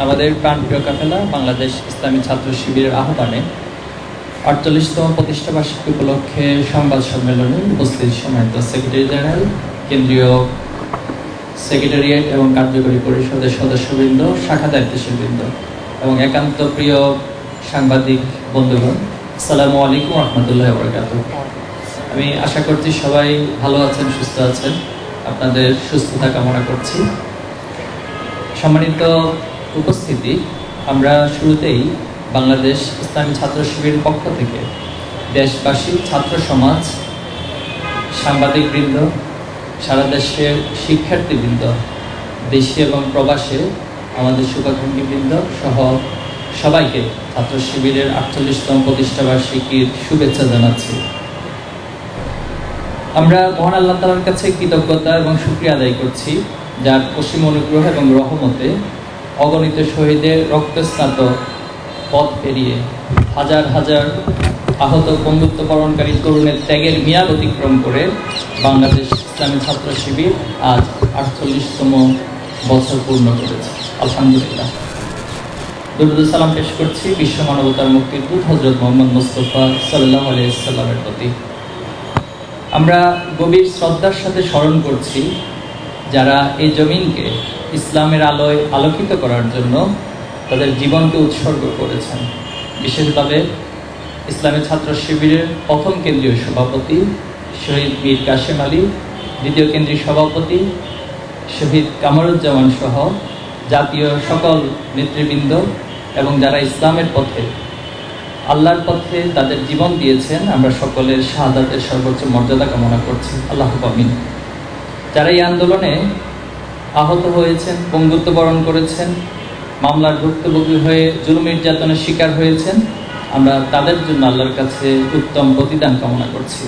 আমাদের প্রাণপ্রিয় কাফেলা বাংলাদেশ ইসলামী ছাত্র শিবিরের আহ্বানে ৪৮তম প্রতিষ্ঠাবার্ষিকী উপলক্ষে সংবাদ সম্মেলনে উপস্থিত সম্মানিত সেক্রেটারি জেনারেল, কেন্দ্রীয় সেক্রেটারিয়েট এবং কার্যকরী পরিষদের সদস্যবৃন্দ, শাখা দায়িত্বশীলবৃন্দ এবং একান্ত প্রিয় সাংবাদিক বন্ধুগণ, আসসালামু আলাইকুম রহমতুল্লাহি ওয়া বারাকাতুহু। আমি আশা করছি সবাই ভালো আছেন, সুস্থ আছেন। আপনাদের সুস্থতা কামনা করছি। সম্মানিত উপস্থিতি, আমরা শুরুতেই বাংলাদেশ ইসলামী ছাত্র শিবিরের পক্ষ থেকে দেশবাসী, ছাত্র সমাজ, সাংবাদিকবৃন্দ, সারা দেশের শিক্ষার্থীবৃন্দ, দেশে এবং প্রবাসে আমাদের শুভাকাঙ্ক্ষীবৃন্দ সহ সবাইকে ছাত্র শিবিরের ৪৮তম প্রতিষ্ঠাবার্ষিকীর শুভেচ্ছা জানাচ্ছি। আমরা মহান আল্লাহ তাআলার কাছে কৃতজ্ঞতা এবং শুকরিয়া আদায় করছি, যার অসীম অনুগ্রহ এবং রহমতে অগণিত শহীদের রক্তস্নাত পথ পেরিয়ে হাজার হাজার আহত বন্ধুত্ববরণকারী তরুণের ত্যাগের মেয়াদ অতিক্রম করে বাংলাদেশ ইসলামী ছাত্র শিবির আজ ৪৮তম বছর পূর্ণ করেছে। আলহামদুলিল্লাহ। দরুদ সালাম পেশ করছি বিশ্ব মানবতার মুক্তির দূত হযরত মুহাম্মদ মুস্তাফা সাল্লাল্লাহু আলাইহি ওয়াসাল্লামের প্রতি। আমরা গভীর শ্রদ্ধার সাথে স্মরণ করছি যারা এই জমিনকে ইসলামের আলোয় আলোকিত করার জন্য তাদের জীবনকে উৎসর্গ করেছেন। বিশেষভাবে ইসলামী ছাত্র শিবিরের প্রথম কেন্দ্রীয় সভাপতি শহীদ মীর কাশেম আলী, দ্বিতীয় কেন্দ্রীয় সভাপতি শহীদ কামরুজ্জামান সহ জাতীয় সকল নেতৃবৃন্দ এবং যারা ইসলামের পথে, আল্লাহর পথে তাদের জীবন দিয়েছেন, আমরা সকলের শাহাদাতের সর্বোচ্চ মর্যাদা কামনা করছি। আল্লাহু আমিন। যারা এই আন্দোলনে আহত হয়েছেন, পঙ্গুত্ব বরণ করেছেন, মামলার ভুক্তভোগী হয়ে জুলুম নির্যাতনের শিকার হয়েছেন, আমরা তাদের জন্য আল্লাহর কাছে উত্তম প্রতিদান কামনা করছি।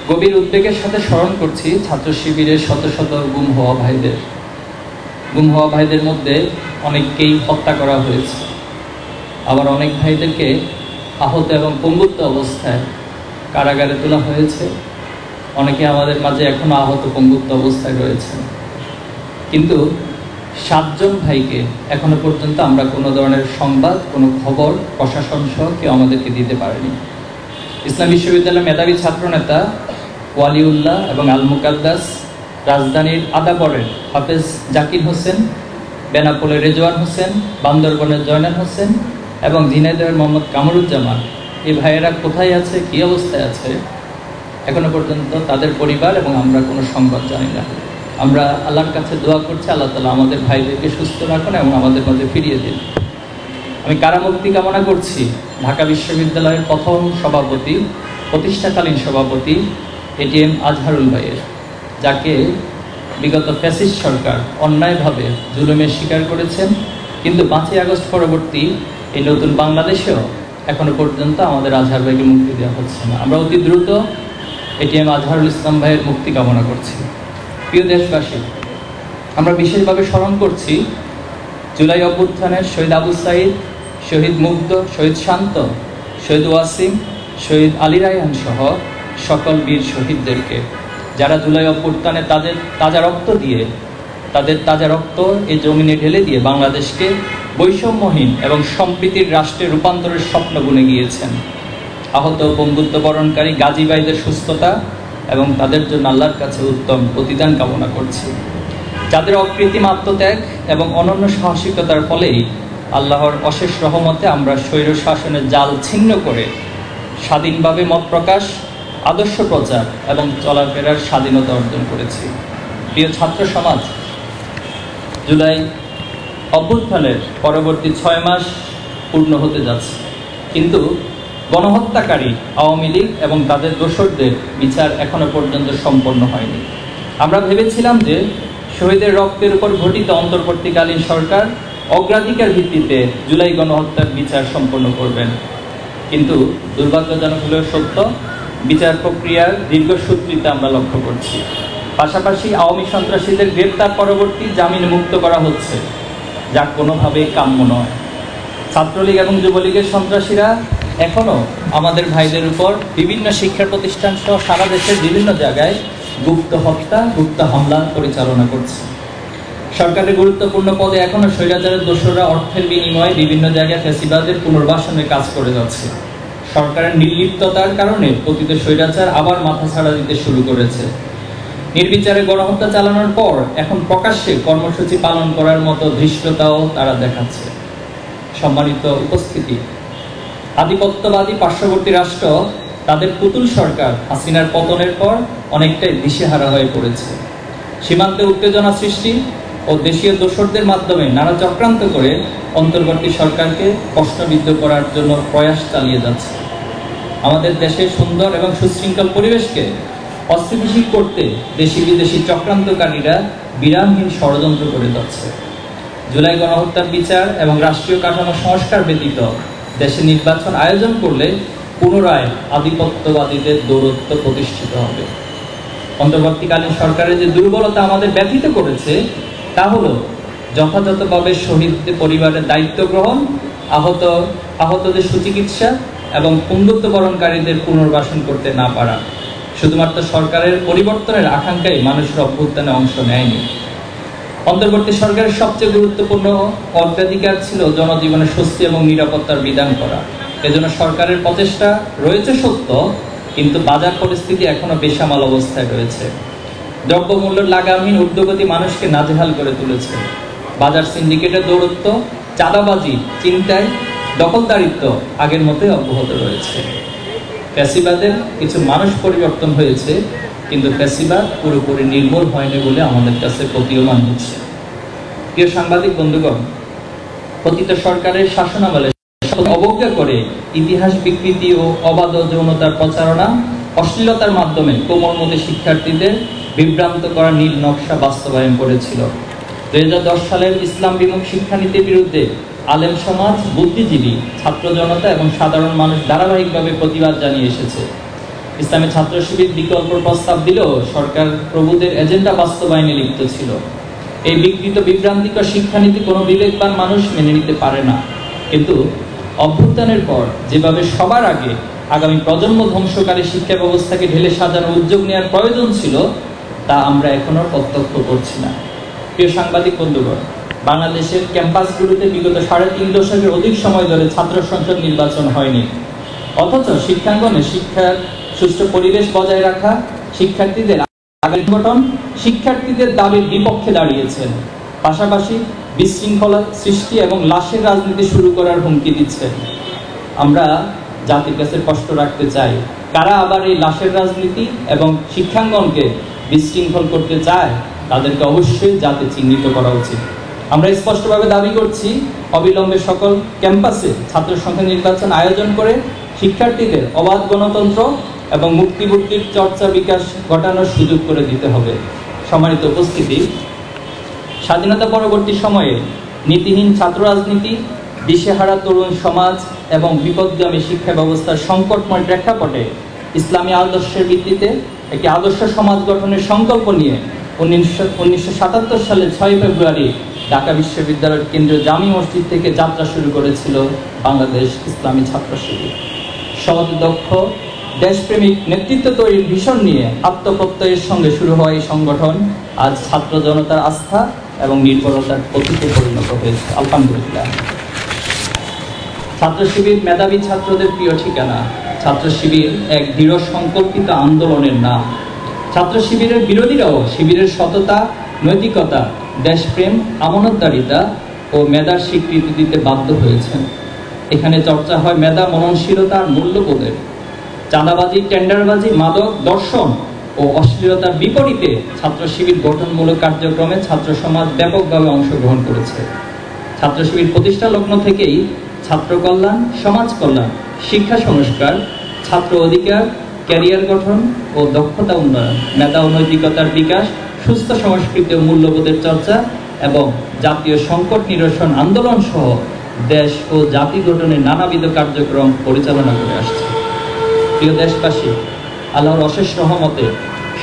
গভীর উদ্বেগের সাথে স্মরণ করছি ছাত্র শিবিরের শত শত গুম হওয়া ভাইদের মধ্যে অনেককেই হত্যা করা হয়েছে, আবার অনেক ভাইদেরকে আহত এবং পঙ্গুত্ব অবস্থায় কারাগারে তোলা হয়েছে। অনেকে আমাদের মাঝে এখনো আহত পঙ্গুত্ব অবস্থায় রয়েছেন, কিন্তু ৭ জন ভাইকে এখনো পর্যন্ত আমরা কোনো ধরনের সংবাদ, কোনো খবর প্রশাসন সহ কেউ আমাদেরকে দিতে পারেনি। ইসলাম বিশ্ববিদ্যালয়ের মেধাবী ছাত্রনেতা ওয়ালিউল্লাহ এবং আল মুকাদ্দাস, রাজধানীর আদাবরের হাফেজ জাকির হোসেন, বেনাপোলের রেজওয়ান হোসেন, বান্দরবনের জয়নাল হোসেন এবং ঝিনাইদহের মোহাম্মদ কামরুজ্জামান, এই ভাইয়েরা কোথায় আছে, কী অবস্থায় আছে, এখনো পর্যন্ত তাদের পরিবার এবং আমরা কোনো সংবাদ জানি না। আমরা আল্লাহর কাছে দোয়া করছি, আল্লাহ তাআলা আমাদের ভাইদেরকে সুস্থ রাখুন এবং আমাদের মধ্যে ফিরিয়ে দিন। আমি কারামুক্তি কামনা করছি ঢাকা বিশ্ববিদ্যালয়ের প্রথম সভাপতি, প্রতিষ্ঠাকালীন সভাপতি এটিএম আজহারুল ভাইয়ের, যাকে বিগত ফ্যাসিস্ট সরকার অন্যায়ভাবে জুলুমের শিকার করেছেন, কিন্তু ৫ই আগস্ট পরবর্তী এই নতুন বাংলাদেশেও এখনো পর্যন্ত আমাদের আজহার ভাইকে মুক্তি দেওয়া হচ্ছে না। আমরা অতি দ্রুত এটিএম আজহারুল ইসলাম ভাইয়ের মুক্তি কামনা করছি। প্রিয় দেশবাসী, আমরা বিশেষভাবে স্মরণ করছি জুলাই অভ্যুত্থানের শহীদ আবু সাঈদ, শহীদ মুগ্ধ, শহীদ শান্ত, শহীদ ওয়াসিম, শহীদ আলী রায়হান সহ সকল বীর শহীদদেরকে, যারা জুলাই অভ্যুত্থানে তাদের তাজা রক্ত এই জমিনে ঢেলে দিয়ে বাংলাদেশকে বৈষম্যহীন এবং সম্প্রীতির রাষ্ট্রে রূপান্তরের স্বপ্ন বুনে গিয়েছেন। আহত বন্ধুত্ব বরণকারী গাজী ভাইদের সুস্থতা এবং তাদের জন্য আল্লাহর কাছে উত্তম প্রতিদান কামনা করছি। যাদের অকৃত্রিম আত্মত্যাগ এবং অনন্য সাহসিকতার ফলেই আল্লাহর অশেষ রহমতে আমরা স্বৈর শাসনের জাল ছিন্ন করে স্বাধীনভাবে মত প্রকাশ, আদর্শ প্রচার এবং চলাফেরার স্বাধীনতা অর্জন করেছি। প্রিয় ছাত্র সমাজ, জুলাই অভ্যুত্থানের পরবর্তী ৬ মাস পূর্ণ হতে যাচ্ছে, কিন্তু গণহত্যাকারী আওয়ামী লীগ এবং তাদের দোসরদের বিচার এখনো পর্যন্ত সম্পন্ন হয়নি। আমরা ভেবেছিলাম যে শহীদের রক্তের উপর গঠিত অন্তর্বর্তীকালীন সরকার অগ্রাধিকার ভিত্তিতে জুলাই গণহত্যার বিচার সম্পন্ন করবেন, কিন্তু দুর্ভাগ্যজনক হলেও সত্য, বিচার প্রক্রিয়ার দীর্ঘসূত্রিতা আমরা লক্ষ্য করছি। পাশাপাশি আওয়ামী সন্ত্রাসীদের গ্রেপ্তার পরবর্তী জামিন মুক্ত করা হচ্ছে, যা কোনোভাবেই কাম্য নয়। ছাত্রলীগ এবং যুবলীগের সন্ত্রাসীরা এখনও আমাদের ভাইদের উপর বিভিন্ন শিক্ষা প্রতিষ্ঠান সহ সারা দেশের বিভিন্ন জায়গায় গুপ্ত হত্যা, গুপ্ত হামলা পরিচালনা করছে। সরকারের গুরুত্বপূর্ণ পদে এখনো স্বৈরাচারের দোসররা অর্থের বিনিময়ে বিভিন্ন জায়গায় ফ্যাসিবাদের পুনর্বাসনের কাজ করে যাচ্ছে। সরকারের নির্লিপ্ততার কারণে পতিত স্বৈরাচার আবার মাথাছাড়া দিতে শুরু করেছে। নির্বিচারে গণহত্যা চালানোর পর এখন প্রকাশ্যে কর্মসূচি পালন করার মতো ধৃষ্টতাও তারা দেখাচ্ছে। সম্মানিত উপস্থিতি, আধিপত্যবাদী পার্শ্ববর্তী রাষ্ট্র তাদের পুতুল সরকার হাসিনার পতনের পর অনেকটাই দিশেহারা হয়ে পড়েছে। সীমান্তে উত্তেজনা সৃষ্টি ও দেশীয় দোসরদের মাধ্যমে নানা চক্রান্ত করে অন্তর্বর্তী সরকারকে প্রশ্নবিদ্ধ করার জন্য প্রয়াস চালিয়ে যাচ্ছে। আমাদের দেশের সুন্দর এবং সুশৃঙ্খল পরিবেশকে অস্থিতিশীল করতে দেশি বিদেশি চক্রান্তকারীরা বিরামহীন ষড়যন্ত্র করে যাচ্ছে। জুলাই গণহত্যার বিচার এবং রাষ্ট্রীয় কাঠামো সংস্কার ব্যতীত দেশে নির্বাচন আয়োজন করলে পুনরায় আধিপত্যবাদীদের দৌরত্ব প্রতিষ্ঠিত হবে। অন্তর্বর্তীকালীন সরকারের যে দুর্বলতা আমাদের ব্যথিত করেছে তা হলো যথাযথভাবে শহীদদের পরিবারের দায়িত্ব গ্রহণ, আহতদের সুচিকিৎসা এবং পঙ্গুত্ব বরণকারীদের পুনর্বাসন করতে না পারা। শুধুমাত্র সরকারের পরিবর্তনের আকাঙ্ক্ষায় মানুষের অভ্যুত্থানে অংশ নেয়নি। অন্তর্বর্তী সরকারের সবচেয়ে গুরুত্বপূর্ণ অগ্রাধিকার ছিল জনজীবনের স্বস্তি এবং নিরাপত্তার বিধান করা। এজন্য সরকারের প্রচেষ্টা রয়েছে সত্য, কিন্তু বাজার পরিস্থিতি এখনো বেসামাল অবস্থায় রয়েছে। দ্রব্যমূল্যের লাগামহীন ঊর্ধ্বগতি মানুষকে নাজেহাল করে তুলেছে। বাজার সিন্ডিকেটের দৌরত্ব, চাঁদাবাজি, চিন্তায় দখলদারিত্ব আগের মতোই অব্যাহত রয়েছে। ফ্যাসিবাদের কিছু মানুষ পরিবর্তন হয়েছে, কিন্তু ফ্যাসিবাদ পুরোপুরি নির্মূল হয়নি বলে আমাদের কাছে প্রতীয়মান হচ্ছে। প্রিয় সাংবাদিক বন্ধুগণ, পতিত সরকারের শাসনামলে অবজ্ঞা করে ইতিহাস বিকৃতি ও অবাধ যৌনতার প্রচারণা, অশ্লীলতার মাধ্যমে কোমলমতি শিক্ষার্থীদের বিভ্রান্ত করা নীল নকশা বাস্তবায়ন করেছিল। 2010 সালের ইসলাম বিমুখ শিক্ষানীতির বিরুদ্ধে আলেম সমাজ, বুদ্ধিজীবী, ছাত্র জনতা এবং সাধারণ মানুষ ধারাবাহিকভাবে প্রতিবাদ জানিয়ে এসেছে। ইসলামী ছাত্র শিবির বিকল্প প্রস্তাব দিলেও সরকার প্রভুদের এজেন্ডা বাস্তবায়নে লিপ্ত ছিল। এই বিকৃত বিভ্রান্তিকর শিক্ষানীতি কোনো বিবেকবান মানুষ মেনে নিতে পারে না। কিন্তু অভ্যুত্থানের পর যেভাবে সবার আগে আগামী প্রজন্ম ধ্বংসকারী শিক্ষা ব্যবস্থাকে ঢেলে সাজানোর উদ্যোগ নেওয়ার প্রয়োজন ছিল, তা আমরা এখনো প্রত্যক্ষ করছি না। প্রিয় সাংবাদিক বন্ধুগণ, বাংলাদেশের ক্যাম্পাসগুলোতে বিগত 3.5 দশকের অধিক সময় ধরে ছাত্র সংসদ নির্বাচন হয়নি। অথচ শিক্ষাঙ্গনে শিক্ষার সুষ্ঠু পরিবেশ বজায় রাখা, শিক্ষার্থীদের সংগঠন শিক্ষার্থীদের দাবির বিপক্ষে দাঁড়িয়েছেন। পাশাপাশি বিশৃঙ্খলা সৃষ্টি এবং লাশের রাজনীতি শুরু করার হুমকি দিচ্ছেন। আমরা জাতির কাছে স্পষ্ট রাখতে চাই, কারা আবার এই লাশের রাজনীতি এবং শিক্ষাঙ্গনকে বিশৃঙ্খল করতে চায় তাদেরকে অবশ্যই জাতি চিহ্নিত করা উচিত। আমরা স্পষ্টভাবে দাবি করছি, অবিলম্বে সকল ক্যাম্পাসে ছাত্র সংখ্যা নির্বাচন আয়োজন করে শিক্ষার্থীদের অবাধ গণতন্ত্র এবং মুক্তিবুদ্ধির চর্চা বিকাশ ঘটানোর সুযোগ করে দিতে হবে। সম্মানিত উপস্থিতি, স্বাধীনতা পরবর্তী সময়ে নীতিহীন ছাত্র রাজনীতি, দিশেহারা তরুণ সমাজ এবং বিপদগামী শিক্ষা ব্যবস্থার সংকটময় প্রেক্ষাপটে ইসলামী আদর্শের ভিত্তিতে একটি আদর্শ সমাজ গঠনের সংকল্প নিয়ে 1977 সালে 6 ফেব্রুয়ারি ঢাকা বিশ্ববিদ্যালয়ের কেন্দ্রীয় জামি মসজিদ থেকে যাত্রা শুরু করেছিল বাংলাদেশ ইসলামী ছাত্র শিবির। সৎ, দক্ষ, দেশপ্রেমিক নেতৃত্ব তৈরির ভিশন নিয়ে আত্মপ্রত্যয়ের সঙ্গে শুরু হওয়া এই সংগঠন আজ ছাত্র জনতার আস্থা এবং নির্ভরতার প্রতীকে পরিণত হয়েছে। আলহামদুলিল্লাহ। ছাত্র শিবির মেধাবী ছাত্রদের প্রিয় ঠিকানা। ছাত্র শিবির এক দৃঢ় সংকল্পিত আন্দোলনের নাম। ছাত্র শিবিরের বিরোধীরাও শিবিরের সততা, নৈতিকতা, দেশপ্রেম, আমানতদারিতা ও মেধার স্বীকৃতি দিতে বাধ্য হয়েছেন। এখানে চর্চা হয় মেধা, মননশীলতা আর মূল্যবোধের। চাঁদাবাজি, টেন্ডারবাজি, মাদক, দর্শন ও অশ্লীলতার বিপরীতে ছাত্র শিবির গঠনমূলক কার্যক্রমে ছাত্র সমাজ ব্যাপকভাবে অংশগ্রহণ করেছে। ছাত্র শিবির প্রতিষ্ঠা লগ্ন থেকেই ছাত্র কল্যাণ, সমাজ কল্যাণ, শিক্ষা সংস্কার, ছাত্র অধিকার, ক্যারিয়ার গঠন ও দক্ষতা উন্নয়ন, মেধা ও নৈতিকতার বিকাশ, সুস্থ সংস্কৃতি ও মূল্যবোধের চর্চা এবং জাতীয় সংকট নিরসন আন্দোলন সহ দেশ ও জাতি গঠনের নানাবিধ কার্যক্রম পরিচালনা করে আসছে। প্রিয় দেশবাসী, আল্লাহর অশেষ রহমতে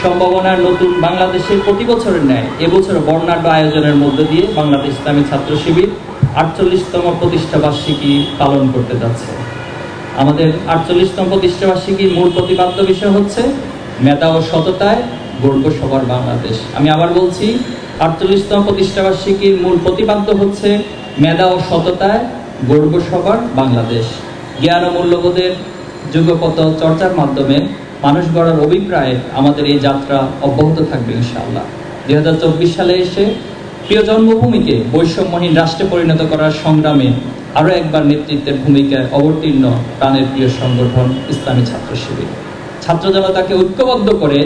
সম্ভাবনার নতুন বাংলাদেশের প্রতি বছরের ন্যায় এবছর বর্ণাঢ্য আয়োজনের মধ্য দিয়ে বাংলাদেশ ইসলামী ছাত্র শিবির 48তম প্রতিষ্ঠা বার্ষিকী পালন করতে যাচ্ছে। আমাদের 48তম প্রতিষ্ঠা বার্ষিকীর মূল প্রতিপাদ্য বিষয় হচ্ছে মেধা ও সততায় গর্ব সবার বাংলাদেশ। আমি আবার বলছি, 48তম প্রতিষ্ঠাবার্ষিকীর মূল প্রতিপাদ্য হচ্ছে মেধা ও সততায় গর্ব সবার বাংলাদেশ। জ্ঞান ও মূল্যবোধের যুগপত চর্চার মাধ্যমে মানুষ গড়ার অভিপ্রায়ে আমাদের এই যাত্রা অব্যাহত থাকবে ইনশাআল্লাহ। 2024 সালে এসে প্রিয় জন্মভূমিকে বৈষম্যহীন রাষ্ট্রে পরিণত করার সংগ্রামে আরও একবার নেতৃত্বের ভূমিকায় অবতীর্ণ প্রাণের প্রিয় সংগঠন ইসলামী ছাত্র শিবির। ছাত্র জনতাকে ঐক্যবদ্ধ করে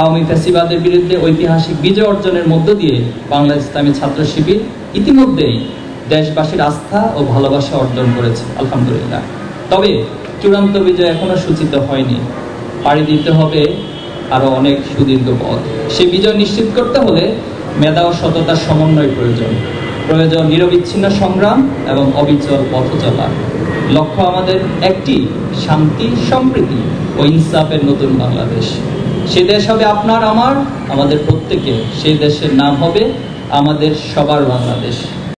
আওয়ামী ফ্যাসিবাদের বিরুদ্ধে ঐতিহাসিক বিজয় অর্জনের মধ্য দিয়ে বাংলা ইসলামী ছাত্র শিবির ইতিমধ্যেই দেশবাসীর আস্থা ও ভালোবাসা অর্জন করেছে আলহামদুলিল্লাহ। তবে চূড়ান্ত বিজয় এখনো সূচিত হয়নি, পাড়ি দিতে হবে আরো অনেক সুদীর্ঘ পথ। সেই বিজয় নিশ্চিত করতে হলে মেধা ও সততার সমন্বয় প্রয়োজন, নিরবিচ্ছিন্ন সংগ্রাম এবং অবিচল পথ চলা। লক্ষ্য আমাদের একটি, শান্তি, সম্প্রীতি ও ইনসাফের নতুন বাংলাদেশ। সে দেশ হবে আপনার আমার, আমাদের প্রত্যেকের। সেই দেশের নাম হবে আমাদের সবার বাংলাদেশ।